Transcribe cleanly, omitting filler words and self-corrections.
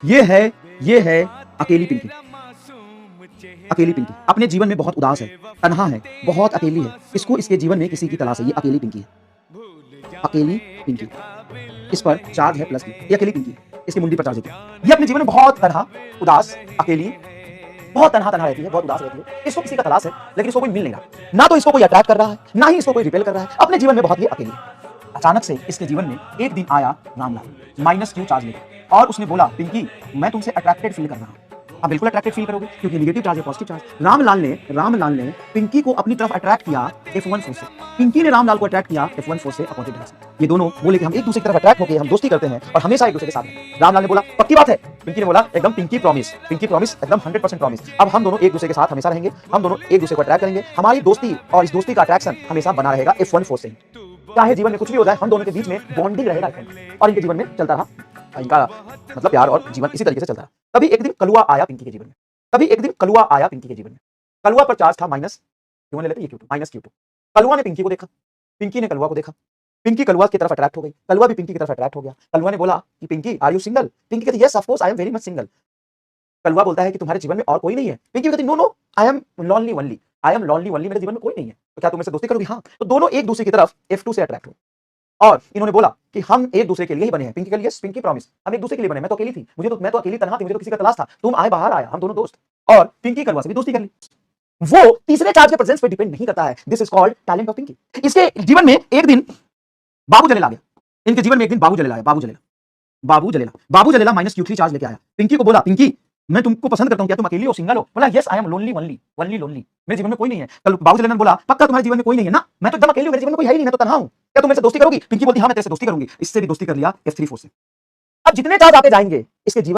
ये है अकेली पिंकी। अकेली पिंकी अपने जीवन में बहुत उदास है, तन्हा है, बहुत अकेली है। इसको इसके जीवन में किसी की तलाश है। ये अकेली पिंकी है। अकेली पिंकी, इस पर चार्ज है प्लस की। ये अकेली पिंकी है, इसकी मुंडी पर चार्ज है। ये अपने जीवन में बहुत तन्हा, उदास, अकेली, बहुत तन्हा रहती है, बहुत उदास रहती है। इसको किसी का तलाश है, लेकिन इसको कोई मिल नहीं रहा। ना तो इसको कोई अट्रैक्ट कर रहा है, ना ही इसको कोई रिपेल कर रहा है। अपने जीवन में बहुत ही अकेली है। अचानक से इसके जीवन में एक दिन आया रामलाल -Q चार्ज लेकर, और उसने बोला, पिंकी मैं तुमसे अट्रैक्टेड फील कर रहा हूं। आप बिल्कुल अट्रैक्टेड फील करोगे, क्योंकि नेगेटिव चार्ज है, पॉजिटिव चार्ज। रामलाल ने पिंकी को अपनी तरफ अट्रैक्ट किया F1 फोर्स से। पिंकी ने रामलाल को अट्रैक्ट किया F1 फोर्स से अपोजिट डायरेक्शन। ये दोनों बोले कि हम एक दूसरे की तरफ अट्रैक्ट होकर हम दोस्ती करते हैं और हमेशा एक दूसरे के साथ हैं। रामलाल ने बोला, पक्की बात है। पिंकी ने बोला, एकदम पिंकी प्रॉमिस एकदम 100% प्रॉमिस। अब हम दोनों एक दूसरे के साथ हमेशा रहेंगे, हम दोनों एक दूसरे को अट्रैक्ट करेंगे। हमारी दोस्ती और इस दोस्ती का अट्रैक्शन हमेशा बना रहेगा F1 फोर्स से। चाहे जीवन में कुछ भी हो जाए, हम दोनों के बीच में बॉन्डिंग रहेगा। और इनके जीवन में चलता रहा, इनका मतलब प्यार और जीवन इसी तरीके से चलता रहा। तभी एक दिन कलुआ आया पिंकी के जीवन में। कलुआ पर चार्ज था Q1 ले लेते हैं, -Q2। कलुआ ने पिंकी को देखा, पिंकी ने कलुआ को देखा। पिंकी कलुआ की तरफ अट्रैक्ट हो गई, कलुआ भी पिंकी की तरफ अट्रैक्ट हो गया। कलुआ ने बोला कि Pinky are you single? Pinky कहती yes of course I am very much single. Kalua बोलता है कि तुम्हारे जीवन में और कोई नहीं है? पिंकी कहती no I am lonely only, मेरे जीवन में कोई नहीं है। तो क्या तुम मेरे से दोस्ती करोगी? हाँ। तो दोनों एक दूसरे की तरफ F2 से अट्रैक्ट हुए और इन्होंने बोला कि हम एक दूसरे के लिए ही बने हैं। पिंकी के लिए पिंकी प्रॉमिस, हम एक दूसरे के लिए बने। मैं तो अकेली थी, मैं तो अकेली तन्हा थी, मुझे तो किसी का तलाश था। तुम आए, बाहर आया, हम दोनों दोस्त। और पिंकी कलुआ से भी दोस्ती कर ली। वो तीसरे चार्ज के प्रेजेंस पे डिपेंड नहीं करता है। This is called talent of Pinky. इसके जीवन में एक दिन बाबू जलेला आ गया। इनके जीवन में एक दिन बाबू जलेला आया। बाबू जलेला -Q3 चार्ज लेके आया। पिंकी को बोला, पिंकी मैं तुमको पसंद करता हूं, क्या तुम अकेली हो, सिंगल हो? बोला yes I am lonely only, मेरे जीवन में कोई नहीं है। कल बाबू जलेला ने बोला, पक्का तुम्हारे जीवन में कोई नहीं है ना? मैं तो एकदम अकेली हूं, मेरे जीवन में कोई है ही नहीं, मैं तो तन्हा हूं। क्या तुम मेरे से दोस्ती करोगी? पिंकी बोलती हां मैं तेरे से दोस्ती करूंगी। इससे भी दोस्ती कर लिया F3 फोर्स से। अब जितने चार्ज आते जाएंगे इसके जीवन